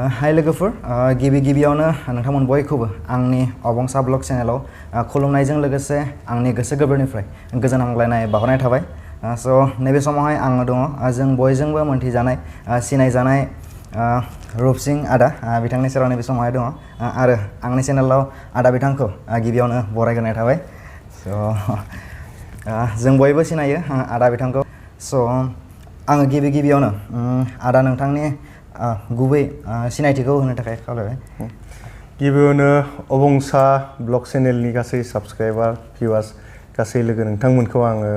हाय लोगोफोर गिबि गिबियावनो नोंथांमोन बयखौबो आंनि अबंसा ब्लग चेनेलाव खुलुमनायजों लोगोसे आंनि गोसो गोरबोनिफ्राय गोजोन हामलायनाय बावहरनाय थाबाय स' नैबे समावहाय आङो दङ जों बयजोंबो मोनथिजानाय सिनायजानाय रुपसिं आदा बिथांनि सेराव नैबे समावहाय दङ आरो आंनि चेनेलाव आदा बिथांखौ गिबियावनो बरायग्रोनाय थाबाय स' जों बयबो सिनायो आदा बिथांखौ स' आङो गिबियावनो आदा नोंथांनि गुबै सिनायथिखौ होनो थाखाय खावलायबाय गिबियावनो अबंसा ब्लग चेनेलनि गासै साबस्क्राइबार भिउवार्स गासै लोगो नोंथांमोनखौ आङो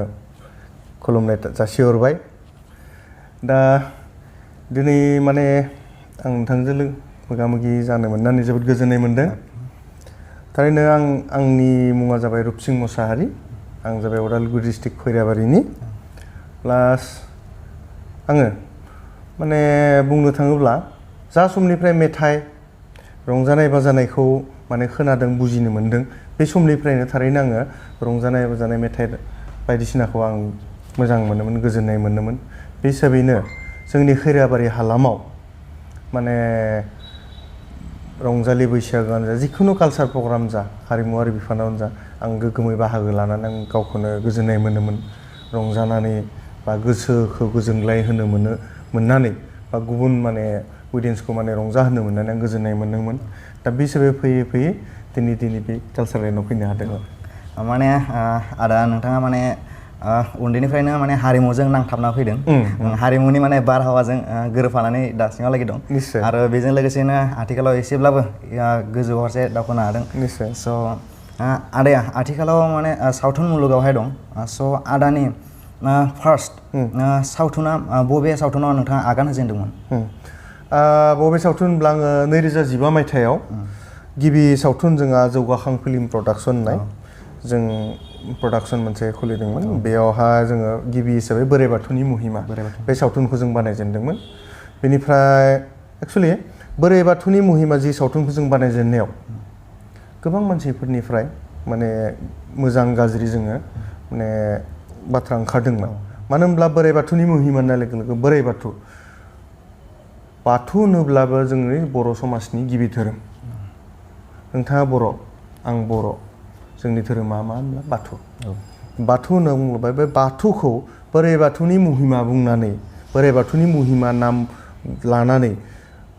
खुलुमनाय जासिहरबाय दा दिनै माने आं नोंथांजों मोगा-मोगि जानो मोननानै जोबोद गोजोननाय मोनदों थारैनो आंनि मुङा जाबाय रुपसिं मोसाहारि आं जाबाय उदालगुरि डिस्ट्रिक्ट खैराबारिनि प्लास आङो माने बुंनो थाङोब्ला जा समनिफ्राय मेथाइ रंजानाय बाजानायखौ माने खोनादों बुजिनो मोनदों बे समनिफ्रायनो थारैनो आङो रंजानाय बाजानाय मेथाइ बायदिसिनाखौ आं मोजां मोनोमोन गोजोननाय मोनोमोन बे हिसाबैनो जोंनि खैराबारि हालामाव माने रंजालि बैसागोआनो जा जिखुनु कालचार प्रग्राम जा हारिमुआरि बिफानावनो जा आं गोग्गोमै बाहागो लानानै आं गावखौनो गोजोननाय मोनोमोन रंजानानै बा गोसोखौ गोजोनग्लाय होनो मोननानै बा गुबुन माने अडियेन्सखौ माने रंजाहोनो मोननानै आं गोजोननाय मोनदोंमोन दा बे हिसाबै फैयै दिनै बे कालचार लाइनाव फैनो हादों माने आदा नोंथाङा माने उन्दैनिफ्रायनो माने हारिमुजों नांथाबना फैदों हारिमुनि माने बारहावाजों गोरोबफानानै दासिमहालागै दं आरो बेजों लोगोसेनो आथिखालाव एसेब्लाबो गोजौ फारसे दावखोनो हादों स' आदाया आथिखालाव माने सावथुन मुलुगावहाय दं स' आदानि फार्स्ट सावथुना बबे सावथुनाव नोंथाङा आगान होजेनदोंमोन बबे सावथुन होनब्ला आङो 2015 मायथाइयाव गिबि सावथुन जोंहा जौगाखां फिल्म प्रडाक्सन होननाय जों प्रडाक्सन मोनसे खुलिदोंमोन बेयावहाय जोङो गिबि हिसाबै बोराइ बाथौनि महिमा बे सावथुनखौ जों बानायजेनदोंमोन बेनिफ्राय एक्सुवेलि बोराइ बाथौनि महिमा जि सावथुनखौ जों बानायजेननायाव गोबां मानसिफोरनिफ्राय माने मोजां गाज्रि जोङो माने बाथ्रा ओंखारदोंमोन मानो होनब्ला बोराइ बाथौनि महिमा होननाय लोगो लोगो बोराइ बाथौ होनोब्लाबो जोंनि बर' समाजनि गिबि धोरोम नोंथाङा बर' आं बर' जोंनि धोरोमा मा होनब्ला बाथौ होनना बुङोब्ला बे बाथौखौ बोराइ बाथौनि महिमा बुंनानै बोराइ बाथौनि महिमा नाम लानानै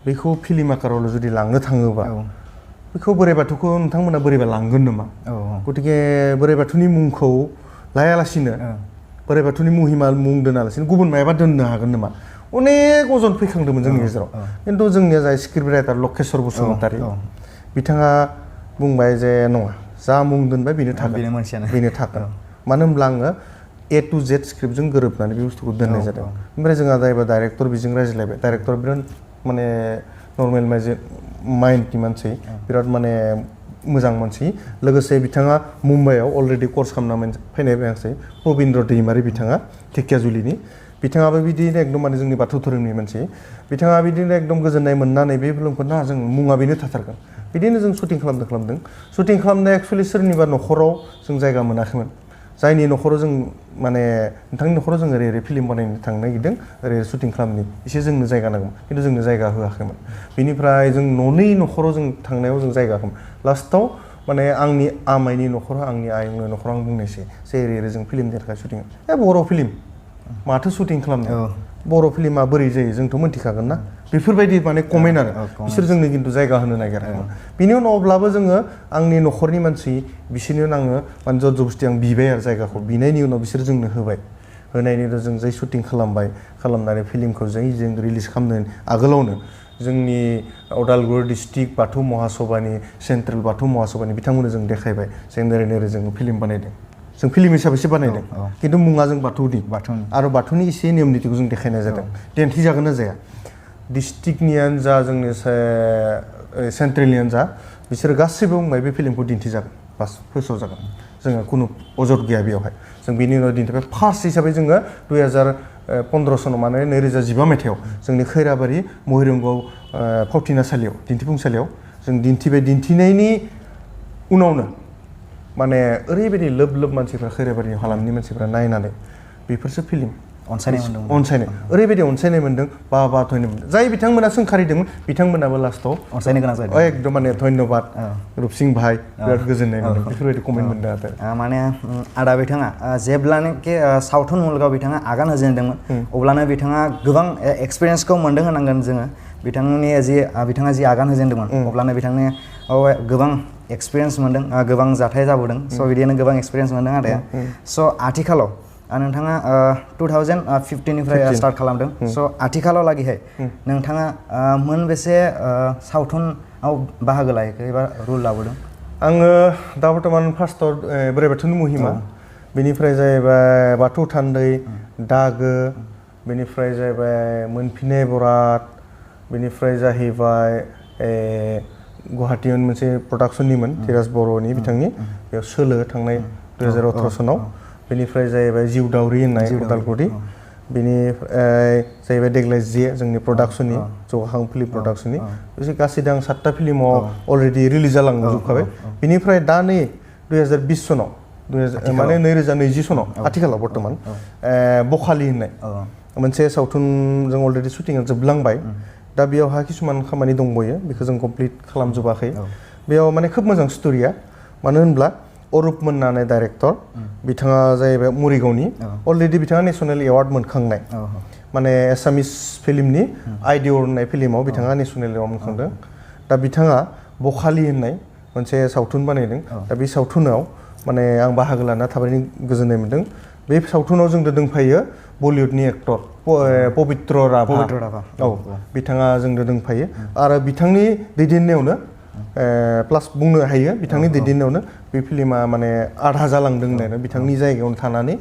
बेखौ फिल्म आकाराव जुदि लांनो थाङोबा बेखौ बोराइ बाथौखौ नोंथांमोना बोरैबा लांगोन नामा गतिके बोराइ बाथौनि मुंखौ लायालासिनो बोराइ बाथौनि महिमा मुं दोनालासिनो गुबुन मायाबा दोननो हागोन नामा अनेक अजन फैखांदोंमोन जोंनि गेजेराव खिन्थु जोंनिया जाय स्क्रिप्ट राइटार लकेश्वर बसुमतारी बिथाङा बुंबाय जे नङा जा मुं दोनबाय बेनो थागोन मानो होनब्ला आङो A to Z स्क्रिप्टजों गोरोबनानै बे बुस्थुखौ दोननाय जादों ओमफ्राय जोंहा जायबा डाइरेक्टर बेजों रायज्लायबाय डाइरेक्टर बिराद माने नर्मेल माइन्डनि मानसि बिराद माने मोजां मानसि लोगोसे बिथाङा मुम्बाइआव अलरेडि कर्स खालामना फैनाय मानसि प्रबिन्द्र दैमारि बिथाङा धेकियाजुलिनि बिथाङाबो बिदिनो एकदम माने जोंनि बाथौ धोरोमनि मानसि बिथाङा बिदिनो एकदम गोजोननाय मोननानै बे फिल्मखौ ना जों मुङा बेनो थाथारगोन बिदिनो जों शुटिं खालामदों शुटिं खालामनाया एक्सुवेलि सोरनिबा न'खराव जों जायगा मोनाखैमोन जायनि न'खराव जों माने नोंथांनि न'खराव जों ओरै फिल्म बानायनो थांनो नागिरदों ओरै शुटिं खालामनि एसे जोंनो जायगा नांगौमोन खिन्थु जोंनो जायगा होआखैमोन बेनिफ्राय जों न'नि न'खराव जों थांनायाव जों जायगा होआखैमोन लास्टाव माने आंनि आमाइनि न'खराव आंनि आयंनि न'खराव आं बुंनायसै जे ओरै जों फिल्मनि थाखाय शुटिं बर' फिल्म माथो शुटिं खालामनो बर' फिल्मा बोरै जायो जोंथ' मोनथिखागोन ना बेफोरबायदि माने कमेन्ट आरो बिसोर जोंनो खिन्थु जायगा होनो नागिराखैमोन बिनि उनाव अब्लाबो जोङो आंनि न'खरनि मानसि बिसोरनो आङो माने जबरदस्ति आं बिबाय आरो जायगाखौ बिनायनि उनाव बिसोर जोंनो होबाय होनायनि उनाव जों जाय शुटिं खालामनानै फिल्मखौ जों रिलिज खालामनो आगोलावनो जोंनि उदालगुरि डिस्ट्रिक्ट बाथौ महासभानि सेन्ट्रेल बाथौ महासभानि बिथांमोननो जों देखायबाय जों नोरै जों फिल्म बानायदों जों फिल्म हिसाबैसो बानायदों खिन्थु मुङा जों बाथौनि आरो बाथौनि एसे नियम नितिखौ जों देखायनाय जादों दिन्थिजागोन ना जाया डिस्ट्रिक्टनियानो जा जोंनि सेन्ट्रेलनियानो जा बिसोर गासैबो बुंबाय बे फिल्मखौ दिन्थिजागोन बास फोसावजागोन जोङो खुनु अजद गैया बेयावहाय जों बिनि उनाव दिन्थिबाय फार्स्ट हिसाबै जोङो 2015 सनाव माने 2015 मायथाइयाव जोंनि खैराबारि महिरंगआव फावथिनासालियाव दिन्थिफुंसालियाव जों दिन्थिबाय दिन्थिनायनि उनावनो माने ओरैबायदि लोब मानसिफ्रा खैराबारि हालामनि मानसिफ्रा नायनानै बेफोरसो फिल्म अनसायनाय मोनदों अनसायनाय ओरैबायदि अनसायनाय मोनदों बा धन्यबाद मोनदों जाय बिथांमोना सोंखारिदोंमोन बिथांमोनाबो लास्टआव अनसायनो गोनां जादों एकदम माने धन्यबाद रुपसिं भाई बिराद गोजोननाय मोनदों बेफोरबायदि कमेन्ट मोनदों आरो माने आदा बिथाङा जेब्लानोखि सावथुन मुलुगाव बिथाङा आगान होजेनदोंमोन अब्लानो बिथाङा गोबां एक्सपिरियेन्सखौ मोनदों होनांगोन जोङो बिथाङा जि आगान होजेनदोंमोन अब्लानो बिथांनि गोबां एक्सपिरियेन्स मोनदों गोबां जाथाय जाबोदों स' बिदिनो गोबां एक्सपिरियेन्स मोनदों आदाया स' आथिखालाव नोंथाङा 2015 निफ्राय स्टार्ट खालामदों स' आथिखालाव लागैहाय नोंथाङा मोनबेसे सावथुनाव बाहागो लायखो एबा रुल लाबोदों आङो दा बर्थमान फार्स्टआव बोराइ बाथौनि महिमा बेनिफ्राय जाहैबाय बाथौ थान्दै दागो बेनिफ्राय जाहैबाय मोनफिननाय बराद बेनिफ्राय जाहैबाय गुवाहाटीयाव मोनसे प्रडाक्शननिमोन धीराज बर'नि बिथांनि बेयाव सोलो थांनाय 2018 सनाव बेनिफ्राय जाहैबाय जिउ दावरि होननाय उदालगुरि बेनिफ्राय जाहैबाय देग्लाय जे जोंनि प्रडाक्शननि जौगाखां फिल्म प्रडाक्शननि बिसोर गासै आं 7टा फिल्माव अलरेडि रिलिज जालांजोबखाबाय बेनिफ्राय दा नै 2020 सनाव माने 2020 सनाव आथिखालाव बर्थमान बखालि होननाय मोनसे सावथुन जों अलरेडि शुटिंआ जोबलांबाय दा बेयावहा किसुमान खामानि दंबयो बेखौ जों कमप्लिट खालामजोबाखै बेयाव माने खोब मोजां स्ट'रिया मानो होनब्ला अरुप मोन्नानै डाइरेक्टर बिथाङा जाहैबाय मरिगावनि अलरेडि बिथाङा नेसनेल एवार्ड मोनखांनाय माने एसामिस फिल्मनि आइडियर होननाय फिल्माव बिथाङा नेसनेल एवार्ड मोनखांदों दा बिथाङा बखालि होननाय मोनसे सावथुन बानायदों दा बे सावथुनाव माने आं बाहागो लाना थाबैनो गोजोननाय मोनदों बे सावथुनाव जोंजों दंफायो बलिउडनि एक्टर पबित्र राभा औ बिथाङा जोंजों दंफायो आरो बिथांनि दैदेननायावनो प्लास बुंनो हायो बिथांनि दैदेननायावनो बे फिल्मा माने आधा जालांदों होननानै बिथांनि जायगायावनो थानानै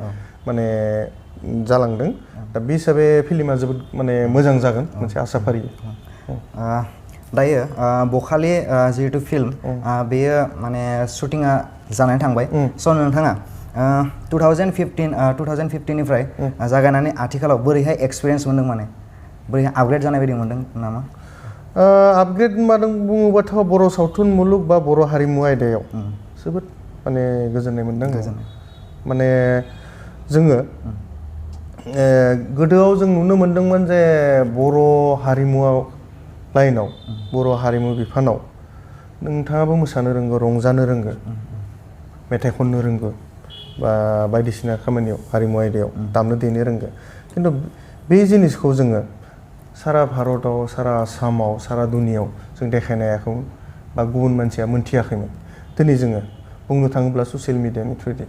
माने जालांदों दा बे हिसाबै फिल्मा जोबोद माने मोजां जागोन मोनसे आसा फारियो दायो बखालि जिहेतु फिल्म बेयो माने शुटिंआ जानानै थांबाय स' नोंथाङा 2015 निफ्राय जागायनानै आथिखालाव बोरैहाय एक्सपिरियेन्स मोनदों माने बोरैहाय आपग्रेड जानाय बायदि मोनदों नामा आपग्रेड मादों बुङोबाथ' बर' सावथुन मुलुग बा बर' हारिमु आयदायाव जोबोद माने गोजोननाय मोनदों माने जोङो गोदोआव जों नुनो मोनदोंमोन जे बर' हारिमुआव लाइनाव बर' हारिमु बिफानाव नोंथाङाबो मोसानो रोंगौ रंजानो रोंगौ मेथाइ खननो रोंगौ बा बायदिसिना खामानियाव हारिमु आयदायाव दामनो देनो रोंगौ खिन्थु बे जिनिसखौ जोङो सारा भारताव सारा आसामाव सारा दुनियाव जों देखायनो हायाखैमोन बा गुबुन मानसिया मोनथियाखैमोन दिनै जोङो बुंनो थाङोब्ला ससियेल मिडियानि थ्रुयै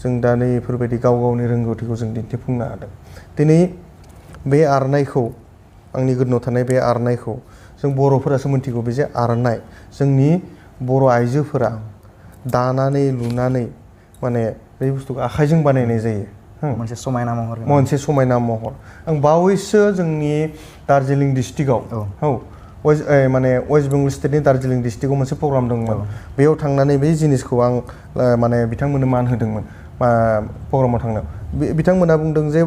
जों दा नै बेफोरबायदि गाव गावनि रोंगौथिखौ जों दिन्थिफुंनो हादों दिनै बे आर'नाइखौ आंनि गोदोनाव थानाय बे आर'नाइखौ जों बर'फोरासो मोनथिगौ बे जे आर'नाइ जोंनि बर' आइजोफोरा दानानै लुनानै माने बे बुस्थुखौ आखाइजों बानायनाय जायो मोनसे समायना महर आं बावैसो जोंनि दार्जिलिं डिस्ट्रिक्टआव माने वेस्ट बेंगल स्टेटनि दार्जिलिं डिस्ट्रिक्टआव मोनसे प्रग्राम दंमोन बेयाव थांनानै बे जिनिसखौ आं माने बिथांमोननो मान होदोंमोन प्रग्रामाव थांनायाव बिथांमोना बुंदों जे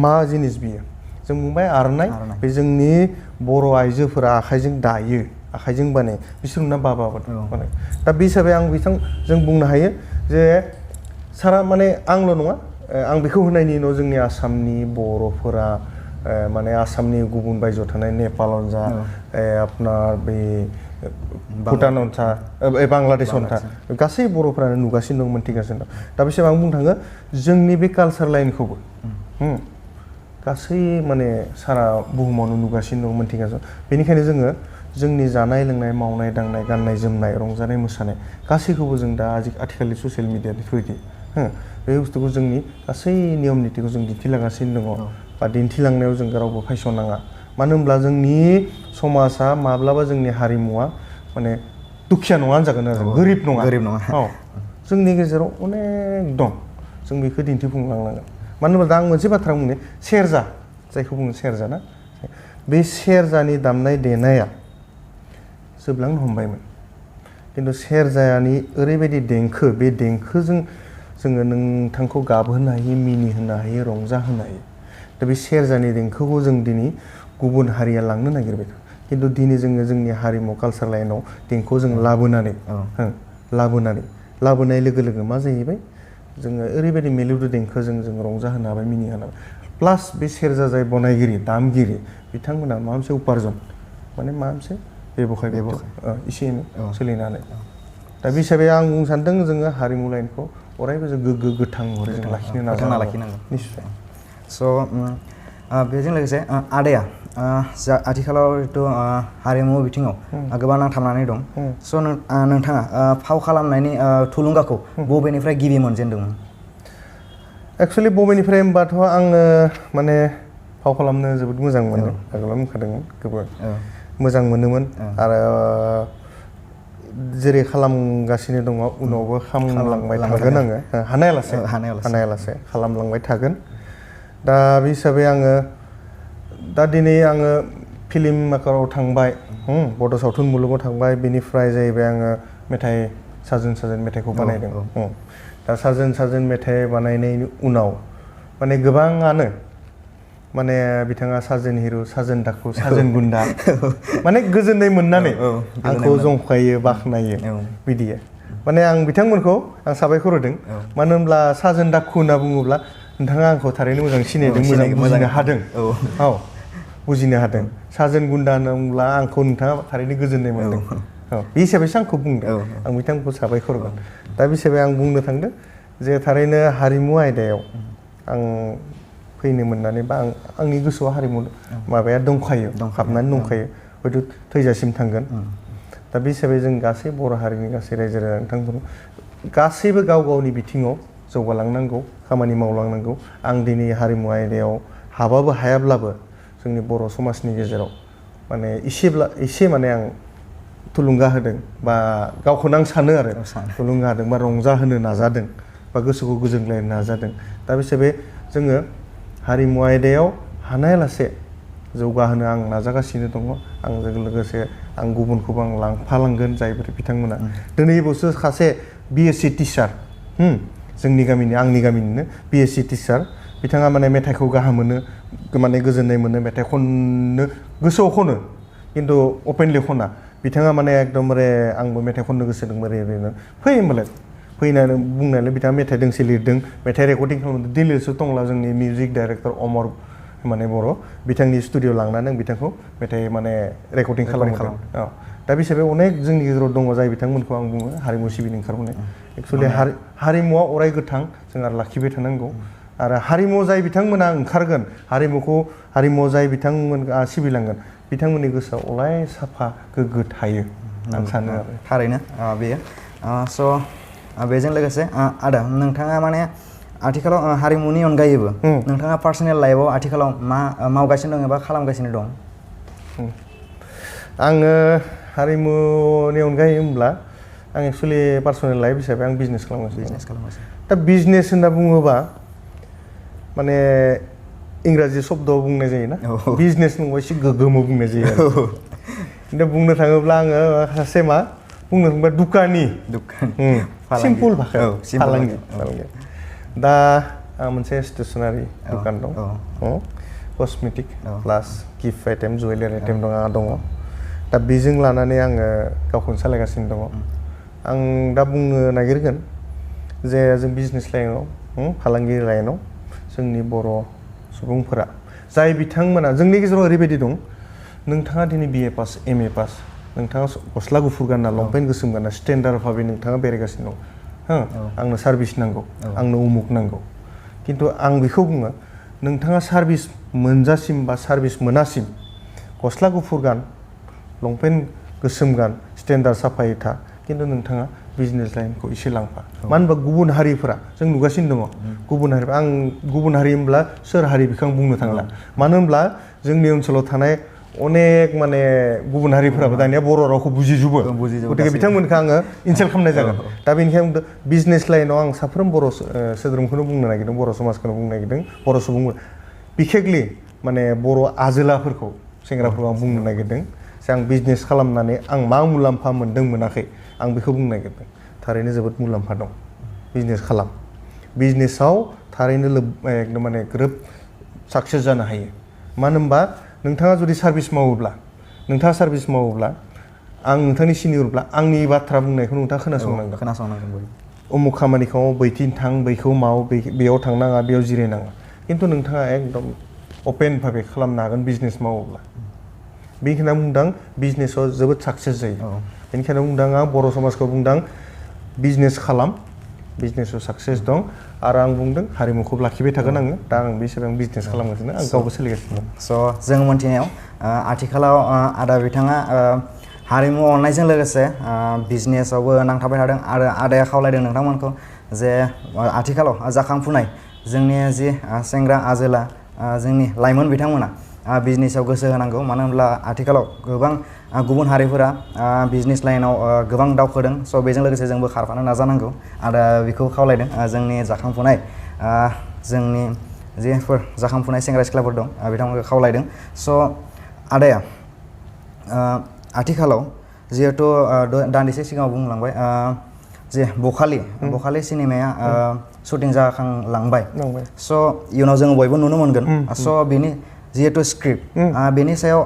मा जिनिस बियो जों बुंबाय आर'नाइ बे जोंनि बर' आइजोफोरा आखाइजों दायो आखाइजों बानायो बिसोरना बाबाबो माने दा बे हिसाबै आं जों बुंनो हायो जे सारा माने आंल' नङा आं बेखौ होनायनि उनाव जोंनि आसामनि बर'फोरा माने आसामनि गुबुन बायजोआव थानाय नेपालावनो जा आपनार बे भुटानावनो था बांलादेशआवनो था गासै बर'फोरानो नुगासिनो दं मोन्थिगासिनो दं दा बेसेबां आं बुंनो थाङो जोंनि बे कालसार लाइनखौबो गासै माने सारा बुहुमावनो नुगासिनो दं मोन्थिगासिनो दं बेनिखायनो जोङो जोंनि जानाय लोंनाय मावनाय दांनाय गाननाय जोमनाय रंजानाय मोसानाय गासैखौबो जों दा आथिखालनि ससियेल मिडियानि थ्रुयै बे बुस्थुखौ जोंनि गासै नियम नितिखौ जों दिन्थिलांगासिनो दङ बा दिन्थिलांनायाव जों रावबो फायसनाङा मानो होनब्ला जोंनि समाजा माब्लाबा जोंनि हारिमुवा माने दुखिया नङा होनजागोन आरो गोरिब नङा जोंनि गेजेराव अनेक दं जों बेखौ दिन्थिफुंलांनांगोन मानो होनब्ला दा आं मोनसे बाथ्रा बुंनो सेरजा जायखौ बुङो सेरजा ना बे सेरजानि दामनाय देनाया जोबलांनो हमबायमोन खिन्थु सेरजानि ओरैबायदि देंखो बे देंखोजों जोङो नोंथांखौ गाबहोनो हायो मिनिहोनो हायो रंजाहोनो हायो दा बे सेरजानि देंखोखौ जों दिनै गुबुन हारिया लांनो नागिरबाय खिन्थु दिनै जोङो जोंनि हारिमु कालसार लाइनाव देंखोखौ जों लाबोनाय लोगो लोगो मा जाहैबाय जोङो ओरैबायदि मेलौदो देंखोजों जों रंजाहोनो हाबाय मिनिहोनो हाबाय प्लास बे सेरजा जाय बनायगिरि दामगिरि बिथांमोना माबा मोनसे उपार्जन माने माबा मोनसे बेबखाय एसे एनै सोलिनानै दा बे हिसाबै आं बुंनो सानदों जोङो हारिमु लाइनखौ अरायबो जों गोग्गो गोथां महरै जों लाखिनो नाजानांगौ निस्सय स' बेजों लोगोसे आदाया जा आथिखालाव जिथु हारिमु बिथिङाव गोबां नांथाबनानै दं स' नोंथाङा फाव खालामनायनि थुलुंगाखौ बबेनिफ्राय गिबि मोनजेनदोंमोन? एक्सुवेलि बबेनिफ्राय होनबाथ' आङो माने फाव खालामनो जोबोद मोजां मोनो आगोलाव बुंखादोंमोन गोबां मोजां मोनोमोन आरो जेरै खालामगासिनो दङ उनावबो खालामलांबाय थागोन आङो हानायालासे खालामलांबाय थागोन दा बे हिसाबै आङो दा दिनै आङो फिल्म मेकाराव थांबाय बड' सावथुन मुलुगाव थांबाय बेनिफ्राय जाहैबाय आङो मेथाइ साजोन मेथाइखौ बानायदों दा साजोन मेथाइ बानायनायनि उनाव माने गोबाङानो माने बिथाङा साजोन हिरु साजोन दाखु साजोन गुन्दा माने गोजोननाय मोननानै आंखौ जंखायो बाख्नायो बिदि माने आं बिथांमोनखौ आं साबायखर होदों मानो होनब्ला साजोन दाखु होनना बुङोब्ला नोंथाङा आंखौ थारैनो मोजां सिनायदों मोजां बुजिनो हादों बुजिनो हादों साजोन गुन्दा होनना बुङोब्ला आंखौ नोंथाङा थारैनो गोजोननाय मोनदों बे हिसाबैसो आंखौ बुंदों आं बिथांमोनखौ साबायखर होगोन दा बे हिसाबै आं बुंनो थांदों जे थारैनो हारिमु आयदायाव आं फैनो मोननानै बा आंनि गोसोआव हारिमु माबाया दंखायो हाबनानै दंखायो हयथ' थैजासिम थांगोन दा बे हिसाबै जों गासै बर' हारिनि गासै रायजो राजा नोंथांमोन गासैबो गाव गावनि बिथिङाव जौगालांनांगौ खामानि मावलांनांगौ आं दिनै हारिमु आयदायाव हाबाबो हायाब्लाबो जोंनि बर' समाजनि गेजेराव माने एसे माने आं थुलुंगा होदों बा गावखौनो आं सानो आरो थुलुंगा होदों बा रंजाहोनो नाजादों बा गोसोखौ गोजोनग्लायनो नाजादों दा बे हिसाबै जोङो हारिमु आयदायाव हानायालासे जौगाहोनो आं नाजागासिनो दङ आंजों लोगोसे आं गुबुनखौबो आं लांफालांगोन जायफोर बिथांमोना दिनैबोसो सासे बिएससि टिचार जोंनि गामिनि आंनि गामिनिनो बिएससि टिचार बिथाङा माने मेथाइखौ गाहाम मोनो माने गोजोननाय मोनो मेथाइ खननो गोसोआव खनो खिन्थु अपेनलि खना बिथाङा माने एकदमबारे आंबो मेथाइ खननो गोसो दं ओरैनो फै होनबालाय फैनानै बुंनानै बिथाङा मेथाइ दोंसे लिरदों मेथाइ रेकर्डिं खालामदों दिल्लीयावसो दंला जोंनि मिउजिक डाइरेक्टर अमर माने बर' बिथांनि स्टुडिअ लांनानै आं बिथांखौ मेथाइ माने रेकर्डिं खालामदों दा बे हिसाबै अनेक जोंनि गेजेराव दङ जाय बिथांमोनखौ आं बुङो हारिमु सिबिनो ओंखारबोनाय एक्सुवेलि हारिमुवा अराय गोथां जों आरो लाखिबाय थानांगौ आरो हारिमुआव जाय बिथांमोना ओंखारगोन हारिमुआव जाय बिथांमोना सिबिलांगोन बिथांमोननि गोसोआव अराय साफा गोग्गो थायो आं सानो आरो थारैनो बेयो स' बेजों लोगोसे आदा नोंथाङा माने आथिखालाव हारिमुनि अनगायैबो नोंथाङा पार्सनेल लाइफआव आथिखालाव मा मावगासिनो दं एबा खालामगासिनो दं? आङो हारिमुनि अनगायै होनब्ला आं एक्सुवेलि पार्सनेल लाइफ हिसाबै आं बिजनेस खालामगासिनो दा बिजनेस होनना बुङोबा माने इंराजि शब्दआव बुंनाय जायोना बिजनेस नंबा एसे गोग्गोमाव बुंनाय जायो दा बुंनो थाङोब्ला आङो सासे मा बुंनो थाङोब्ला दुकानि सिम्पोल भाषायाव फालांगि दा आं मोनसे स्टेसनारि दुकान दं कस्मेटिक प्लास गिफ्ट आइटेम जुवेलारि आइटेम दङ दा बेजों लानानै आङो गावखौनो सालायगासिनो दङ आं दा बुंनो नागिरगोन जे जों बिजनेस लाइनाव फालांगि लाइनाव जोंनि बर' सुबुंफोरा जाय बिथांमोना जोंनि गेजेराव ओरैबायदि दं नोंथाङा दिनै BA पास MA पास नोंथाङा गस्ला गुफुर गानना लंपेन्ट गोसोम गानना स्टेन्डार्ड भाबै नोंथाङा बेरायगासिनो दं आंनो सार्भिस नांगौ आंनो उमुक नांगौ खिन्थु आं बेखौ बुङो नोंथाङा सार्भिस मोनजासिम बा सार्भिस मोनासिम गस्ला गुफुर गान लंपेन्ट गोसोम गान स्टेन्डार्ड साफायै था खिन्थु नोंथाङा बिजनेस लाइनखौ एसे लांफा मानो होनबा गुबुन हारिफोरा जों नुगासिनो दङ गुबुन हारि आं गुबुन हारि होनब्ला सोर हारि बेखौ आं बुंनो थांला मानो होनब्ला जोंनि ओनसोलाव थानाय अनेक माने गुबुन हारिफोराबो दानिया बर' रावखौ बुजिजोबो गतिके बिथांमोनखौ आङो इनसाल्ट खालामनाय जागोन दा बेनिखायनो बिजनेस लाइनाव आं साफ्रोम बर' सोद्रोमखौनो बुंनो नागिरदों बर' समाजखौनो बुंनो नागिरदों बर' सुबुंफोर बिखेकलि माने बर' आजोलाफोरखौ सेंग्राफोरखौ आं बुंनो नागिरदों जे आं बिजनेस खालामनानै आं मा मुलाम्फा मोन्दों मोनाखै आं बेखौ बुंनो नागिरदों थारैनो जोबोद मुलाम्फा दं बिजनेस खालाम बिजनेसाव थारैनो एकदम माने ग्रोब साक्सेस जानो हायो मानो होनबा नोंथाङा जुदि सार्भिस मावोब्ला आं नोंथांनि सिनियरब्ला आंनि बाथ्रा बुंनायखौ नोंथाङा खोनासंनांगोन उमुक खामानिखौ बैथिं थां बैखौ माव बेयाव थांनाङा बेयाव जिरायनाङा खिन्थु नोंथाङा एकदम अपेन भाबे खालामनो हागोन बिजनेस मावोब्ला बेनिखायनो बुंदां बिजनेसाव जोबोद साक्सेस जायो बेनिखायनो बुंदां आं बर' समाजखौ बुंदां बिजनेस खालाम बिजनेसाव साक्सेस दं आरो आं बुंदों हारिमुखौ लाखिबाय थागोन आङो दा आं बे हिसाबै आं बिजनेस खालामगासिनो आं गावबो सोलिगासिनो दं स' जों मोन्थिनायाव आथिखालाव आदा बिथाङा हारिमु अननायजों लोगोसे बिजनेसावबो नांथाबबाय थादों आरो आदाया खावलायदों नोंथांमोनखौ जे आथिखालाव जाखांफुनाय जोंनि जि सेंग्रा आजोला जोंनि लाइमोन बिथांमोना बिजनेसाव गोसो होनांगौ मानो होनब्ला आथिखालाव गोबां गुबुन हारिफोरा बिजनेस लाइनाव गोबां दावखोदों स' बेजों लोगोसे जोंबो खारफानो नाजानांगौ आरो बेखौ खावलायदों जोंनि जाखांफुनाय जोंनि जिफोर जाखांफुनाय सेंग्रा सिख्लाफोर दं बिथांमोनखौ खावलायदों स' आदाया आथिखालाव जिहेथु दान्दिसे सिगाङाव बुंलांबाय जे बखालि सिनेमाया शुटिं जाखांलांबाय स' इयुनाव जोङो बयबो नुनो मोनगोन स' बेनि जिहेतु स्क्रिप्ट बेनि सायाव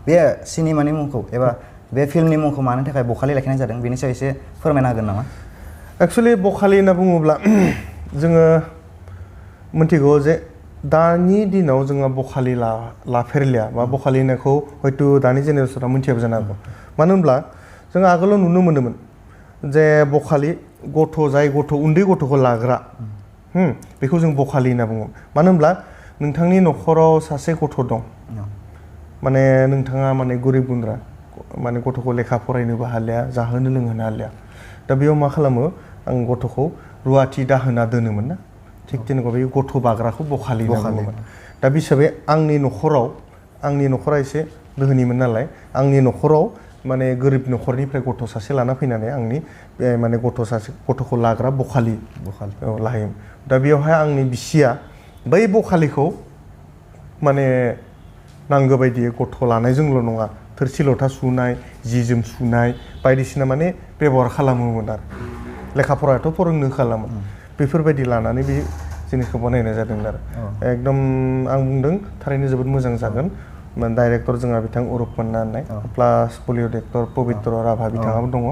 बे सिनेमानि मुंखौ एबा बे फिल्मनि मुंखौ मानो थाखाय बखालि लाखिनाय जादों बेनि सायाव एसे फोरमायनो हागोन नामा एक्चुअलि बखालि होनना बुङोब्ला जोङो मिथिगौ जे दानि दिनाव जोङो बखालि लाफेरलिया बा बखालि होननायखौ हयथ' दानि जेनेरेसना मिथियाबो जानो हागौ मानो होनब्ला जों आगोलाव नुनो मोनोमोन जे बखालि जाय उन्दै गथ'खौ लाग्रा बेखौ जों बखालि होनना बुङो मानो होनब्ला नोंथांनि न'खराव सासे गथ' दं माने नोंथाङा माने गोरिब गुन्द्रा माने गथ'खौ लेखा फरायनोबो हालिया जाहोनो लोंहोनो हालिया दा बेयाव मा खालामो आं गथ'खौ रुवाथि दाहोना दोनोमोन ना थिग তেনেকুৱা बे गथ' बाग्राखौ बखालि होनना बुङोमोन दा बे हिसाबै आंनि न'खरा एसे दोहोनिमोन नालाय आंनि न'खराव माने गोरिब न'खरनिफ्राय गथ' सासे लाना फैनानै आंनि माने गथ'खौ लाग्रा बखालि लाहैयोमोन दा बेयावहाय आंनि बिसिया बै बखालिखौ माने नांगौ बायदियै गथ' लानायजोंल' नङा थोरसि लथा सुनाय जि जोम सुनाय बायदिसिना माने बेबहार खालामोमोन आरो लेखा फरायाथ' फोरोंनो खालामोन बेफोरबायदि लानानै बे जिनिसखौ बानायनाय जादोंमोन आरो एकदम आं बुंदों थारैनो जोबोद मोजां जागोन डाइरेक्टर जोंहा बिथां अरुप मोन्ना होननाय प्लास बलिउड एक्टर पबित्र राभा बिथाङाबो दङ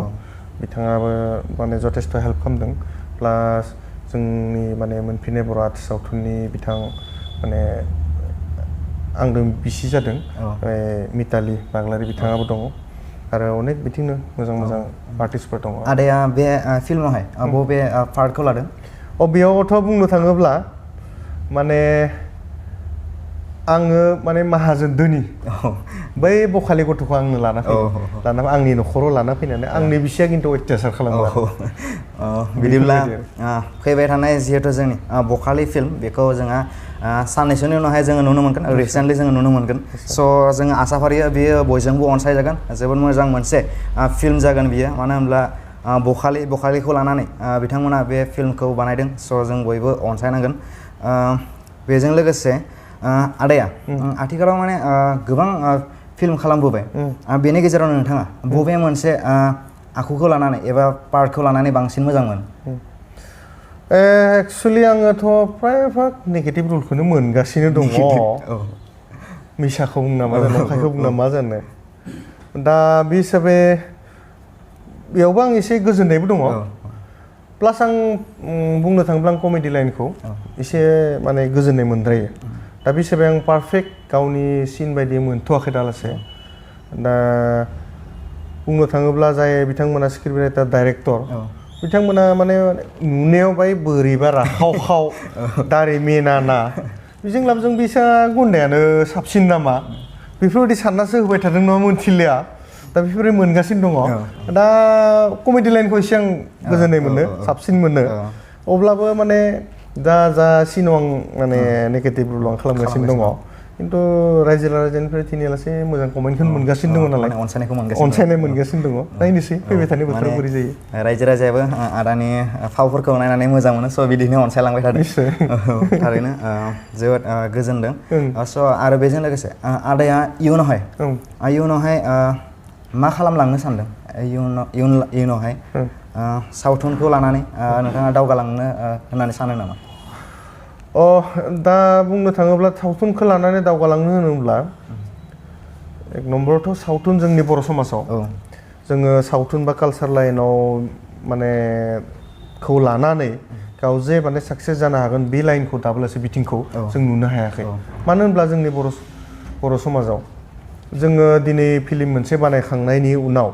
बिथाङाबो माने जथेस्थ' हेल्प खालामदों प्लास जोंनि माने मोनफिननाय बर' आर्टिस्ट सावथुननि बिथां माने आंजों बिसि जादों मिताली बाग्लारि बिथाङाबो दङ आरो अनेक बिथिंनो मोजां आर्टिस्टफोर दङ आदाया बे फिल्मावहाय बबे पार्टखौ लादों बेयावथ' बुंनो थाङोब्ला माने आङो माने माहाजोन धोनि बै बखालि गथ'खौ आंनो लाना आंनि न'खराव लाना फैनानै आंनि बिसिया खिन्थु अत्याचार खालामो बिदिब्ला फैबाय थानाय जिहेतु जोंनि बखालि फिल्म बेखौ जोंहा साननैसोनि उनावहाय जोङो नुनो मोनगोन रिसेन्टलि जोङो नुनो मोनगोन स' जोङो आसा फारियो बियो बयजोंबो अनसायजागोन जोबोद मोजां मोनसे फिल्म जागोन बियो मानो होनब्ला बखालिखौ लानानै बिथांमोना बे फिल्मखौ बानायदों स' जों बयबो अनसायनांगोन बेजों लोगोसे आदाया आथिखालाव माने गोबां फिल्म खालामबोबाय बेनि गेजेराव नोंथाङा बबे मोनसे आखुखौ लानानै एबा पार्टखौ लानानै बांसिन मोजां मोनो एक्चुअलि आङोथ' प्रायभाग नेगेटिभ रलखौनो मोनगासिनो दङ मिसाखौ बुंना मा जानो नंखायखौ बुंना मा जानो दा बे हिसाबै बेयावबो आं एसे गोजोननायबो दङ प्लास आं बुंनो थाङोब्ला आं कमेडि लाइनखौ एसे माने गोजोननाय मोनद्रायो दा बे हिसाबै आं पारफेक्ट गावनि सिन बायदि मोनथ'वाखै दालासे दा बुंनो थाङोब्ला जाय बिथांमोना स्क्रिप्ट राइटार डाइरेक्टर बिथांमोना माने नुनायाव बाय बोरैबा राखाव दारि मेना ना बेजों लाबजों बिसा गुन्दायानो साबसिन नामा बेफोरबायदि साननासो होबाय थादों नङा मोनथिलिया दा बेफोरबायदि मोनगासिनो दङ दा कमेडि लाइनखौ एसे आं गोजोननाय मोनो साबसिन मोनो अब्लाबो माने जा सिनाव आं माने नेगेटिभ रल आं खालामगासिनो दङ खिन्थु रायजो राजानिफ्राय दिनैलासे मोजां कमेन्टखौनो मोनगासिनो दङ नालाय अनसायनाय मोनगासिनो दङ नायनोसै फैबाय थानाय बोथोराव बोरै जायो रायजो राजायाबो आदानि फावफोरखौ नायनानै मोजां मोनो स' बिदिनो अनसायलांबाय थादों थारैनो जोबोद गोजोनदों स' आरो बेजों लोगोसे आदाया इयुनावहाय मा खालामलांनो सानदों इयुनावहाय सावथुनखौ लानानै नोंथाङा दावगालांनो होननानै सानो नामा दा बुंनो थाङोब्ला सावथुनखौ लानानै दावगालांनो होनोब्ला एक नम्बरावथ' सावथुन जोंनि बर' समाजाव जोङो सावथुन बा कालचार लाइनाव माने खौ लानानै गाव जे माने साक्सेस जानो हागोन बे लाइनखौ दाबोलासे बिथिंखौ जों नुनो हायाखै मानो होनब्ला जोंनि बर' समाजाव जोङो दिनै फिल्म मोनसे बानायखांनायनि उनाव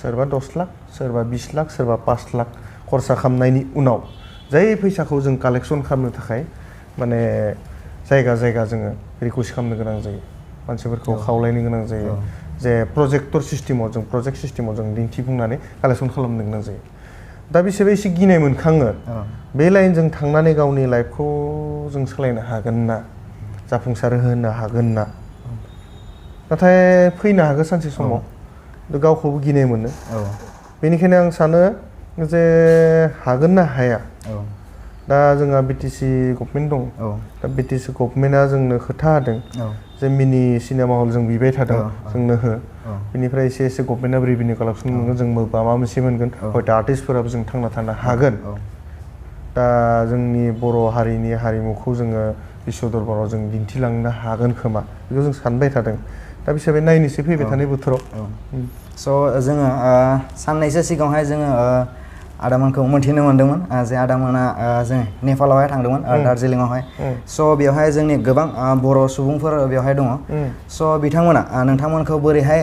सोरबा 10 लाख सोरबा 20 लाख सोरबा 5 लाख खरसा खालामनायनि उनाव जाय फैसाखौ जों कालेक्सन खालामनो थाखाय माने जायगा जोङो रिकुवेस्ट खालामनो गोनां जायो मानसिफोरखौ खावलायनो गोनां जायो जे प्रजेक्ट सिस्टेमाव जों दिन्थिफुंनानै कालेक्सन खालामनो गोनां जायो दा बिसोरो एसे गिनाय मोनखाङो बे लाइनजों थांनानै गावनि लाइफखौ जों सोलायनो हागोन ना जाफुंसार होनो हागोन ना नाथाय फैनो हागौ सानसे समाव गावखौबो गिनाय मोनो बेनिखायनो आं सानो जे हागोन ना हाया दा जोंहा BTC गभर्नमेन्ट दं दा BTC गभर्नमेन्टआ जोंनो खोथा होदों जे मिनि सिनेमा हल जों बिबाय थादों जोंनो हो बेनिफ्राय एसे गभर्नमेन्टआ रेभिनिउ कालेक्सन मोनगोन जों माबा मोनसे मोनगोन हयथ' आर्टिस्टफोराबो जों थांना थानो हागोन दा जोंनि बर' हारिनि हारिमुखौ जोङो बिश्व दरबाराव जों दिन्थिलांनो हागोन खोमा बेखौ जों सानबाय थादों दा बिसोरो नायनोसै फैबाय थानाय बोथोराव स' जोङो साननैसो सिगाङावहाय जोङो आदामोनखौ मोनथिनो मोन्दोंमोन जे आदामोना जों नेपालावहाय थांदोंमोन दार्जिलिंआवहाय स' बेवहाय जोंनि गोबां बर' सुबुंफोर बेवहाय दङ स' बिथांमोना नोंथांमोनखौ बोरैहाय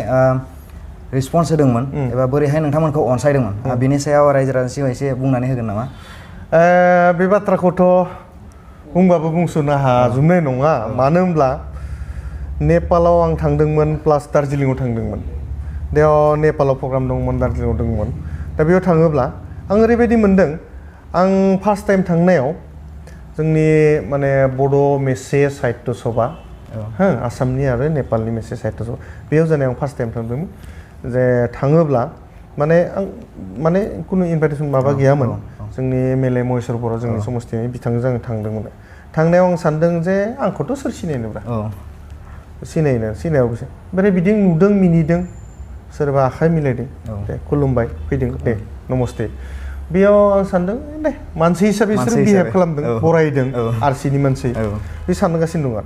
रिसपन्स होदोंमोन एबा बोरैहाय नोंथांमोनखौ अनसायदोंमोन बिनि सायाव रायजो राजानि सिगाङाव एसे बुंनानै होगोन नामा बे बाथ्राखौथ' बुंबाबो बुंस'नो हाजोबनाय नङा मानो होनब्ला नेपालाव आं थांदोंमोन प्लास दार्जिलिंआव थांदोंमोन बेयाव नेपालाव प्रग्राम दंमोन दार्जिलिंआव दंमोन दा बेयाव थाङोब्ला आं ओरैबायदि मोनदों आं फार्स्ट टाइम थांनायाव जोंनि माने बड' मेसे साहित्य सभा आसामनि आरो नेपालनि मेसे साहित्य सभा बेयाव जानाय आं फार्स्ट टाइम थांदोंमोन जे थाङोब्ला माने आं माने खुनु इनभाइटेसन माबा गैयामोन जोंनि MLA महेश्वर बर' जोंनि समस्थिनि बिथांजों आं थांदोंमोन थांनायाव आं सानदों जे आंखौथ' सोर सिनायनोब्रा सिनायावबोसो ओमफ्राय बिदि नुदों मिनिदों सोरबा आखाइ मिलायदों दे खुलुमबाय फैदों दे नमस्ते बेयाव आं सानदों दे मानसि हिसाबै बिसोर बिहेभ खालामदों बरायदों RCनि मानसि बे सानगासिनो दं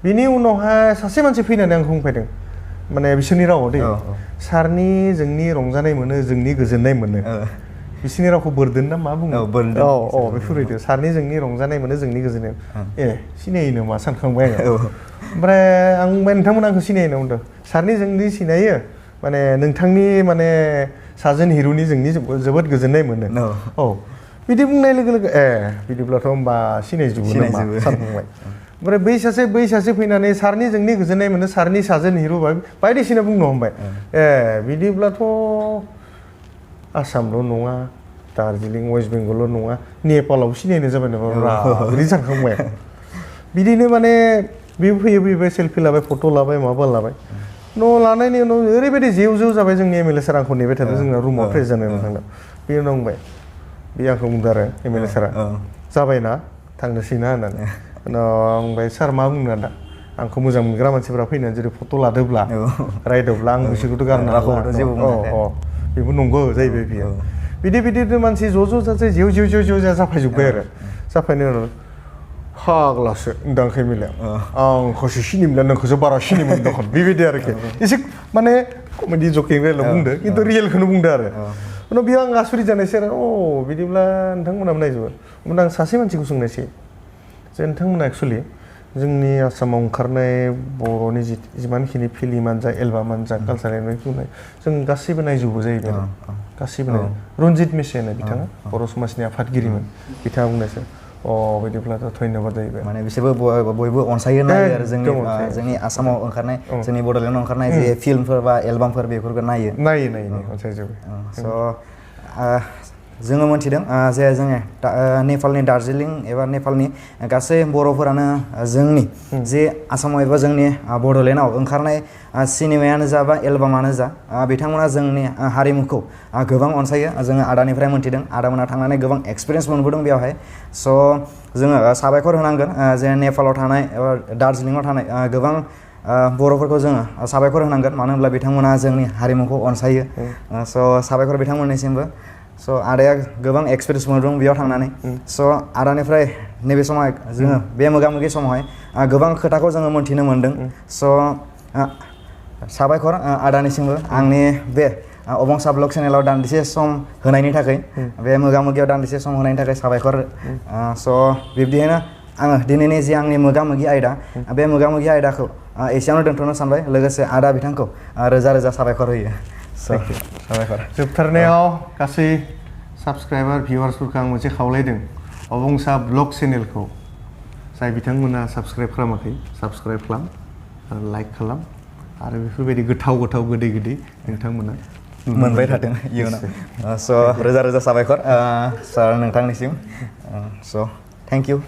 बिनि उनावहाय सासे मानसि फैनानै आंखौ बुंफैदों माने बिसोरनि रावाव दे सारनि जोंनि रंजानाय मोनो जोंनि गोजोननाय मोनो बिसोरनि रावखौ बोरदोन ना मा बुङो बेफोरबायदि सारनि जोंनि रंजानाय मोनो जोंनि गोजोननाय सिनायो नामा सानखांबाय आङो ओमफ्राय आं नोंथांमोना आंखौ सिनायो ना बुंदों सारनि जोंनि सिनायो माने नोंथांनि माने साजोन हिरुनि जोंनि जोबोद गोजोननाय मोनो बिदि बुंनाय लोगो लोगो बिदिब्लाथ' होमबा सिनायजोबो नामा सानखांबाय ओमफ्राय बै सासे फैनानै सारनि जोंनि गोजोननाय मोनो सारनि साजोन हिरु बायदिसिना बुंनो हमबाय बिदिब्लाथ' आसामल' नङा दार्जिलिं वेस्ट बेंगलल' नङा नेपालावबो सिनायनाय जाबाय नामा बिदि सानखांबाय बिदिनो माने बेबो फैयो सेल्फि लाबाय फट' लाबाय माबा लाबाय न' लानायनि उनाव ओरैबायदि जेव जाबाय जोंनि MLA सार आंखौ नेबाय थादों जोंना रुमाव फ्रेस जानो थांदों बे उनाव बुंबाय बे आंखौ बुंदों आरो MLA सारा जाबायना थांनोसै ना होननानै उनाव आं बुंबाय सार मा बुंनो दा आंखौ मोजां मोनग्रा मानसिफ्रा फैनानै जुदि फट' लादोब्ला रायदोब्ला आं बिसोरखौथ' गारनो हाला बेबो नंगौ जाहैबाय बियो बिदि मानसि ज' जाजाय जेव जाफायजोब्बाय आरो जाफायनो उनाव फाग्लासो दांखै मिलाया आंखौसो सिनिमोनला नोंखौसो बारा सिनिमोन दखन बेबायदि आरोखि एसे माने कमेडि जकिं रायलाव बुंदो खिन्थु रियेलखौनो बुंदो आरो उनाव बेयाव आं आसुरित जानायसै आरो बिदिब्ला नोंथांमोनाबो नायजोबो ओमफ्राय आं सासे मानसिखौ सोंनायसै जे नोंथांमोना एक्सुवेलि जोंनि आसामाव ओंखारनाय बर'नि जिमानखिनि फिल्मानो जा एलबामानो जा कालसारेल बुंनाय जों गासैबो नायजोबो जाहैबाय गासैबो नायो रन्जित मेसि होननाय बिथाङा बर' समाजनि आफादगिरिमोन बिथाङा बुंनायसै बिदिब्लाथ' धन्यबाद जाहैबाय माने बिसोरबो बयबो अनसायो नायो आरो जोंनि आसामाव ओंखारनाय जोंनि बड'लेण्डआव ओंखारनाय जे फिल्मफोर बा एलबामफोर बेफोरखौ नायो अनसायजोबो स' जोङो मोन्थिदों जे जोङो नेपालनि दार्जिलिं एबा नेपालनि गासै बर'फोरानो जोंनि जे आसामाव एबा जोंनि बड'लेण्डआव ओंखारनाय सिनेमायानो जा बा एलबामानो जा बिथांमोना जोंनि हारिमुखौ गोबां अनसायो जोङो आदानिफ्राय मोन्थिदों आदामोना थांनानै गोबां एक्सपिरियेन्स मोनबोदों बेवहाय स' जोङो साबायखर होनांगोन जे नेपालाव थानाय एबा दार्जिलिंआव थानाय गोबां बर'फोरखौ जोङो साबायखर होनांगोन मानो होनब्ला बिथांमोना जोंनि हारिमुखौ अनसायो स' साबायखर बिथांमोननिसिमबो स' आदाया गोबां एक्सपिरियेन्स मोनदों बेयाव थांनानै स' आदानिफ्राय नैबे समाव जोङो बे मोगा-मोगि समावहाय गोबां खोथाखौ जोङो मोन्थिनो मोन्दों स' साबायखर आदानिसिमबो आंनि बे अबंसा ब्लग चेनेलाव दान्दिसे सम होनायनि थाखाय बे मोगा-मोगियाव दान्दिसे सम होनायनि थाखाय साबायखर स' बिब्दियैनो आङो दिनैनि जि आंनि मोगा-मोगि आयदा बे मोगा-मोगि आयदाखौ एसेयावनो दोनथ'नो सानबाय लोगोसे आदा बिथांखौ रोजा रोजा साबायखर होयो साबायखर जोबथारनायाव गासै साबस्क्राइबार भिउवार्सफोरखौ आं मोनसे खावलायदों अबंसा ब्लग चेनेलखौ जाय बिथांमोना साबस्क्राइब खालामाखै साबस्क्राइब खालाम आरो लाइक खालाम आरो बेफोरबायदि गोथाव गोदै नोंथांमोना मोनबाय थाथों इयुनाव स' रोजा रोजा साबायखर सार नोंथांनिसिम स' थेंक इउ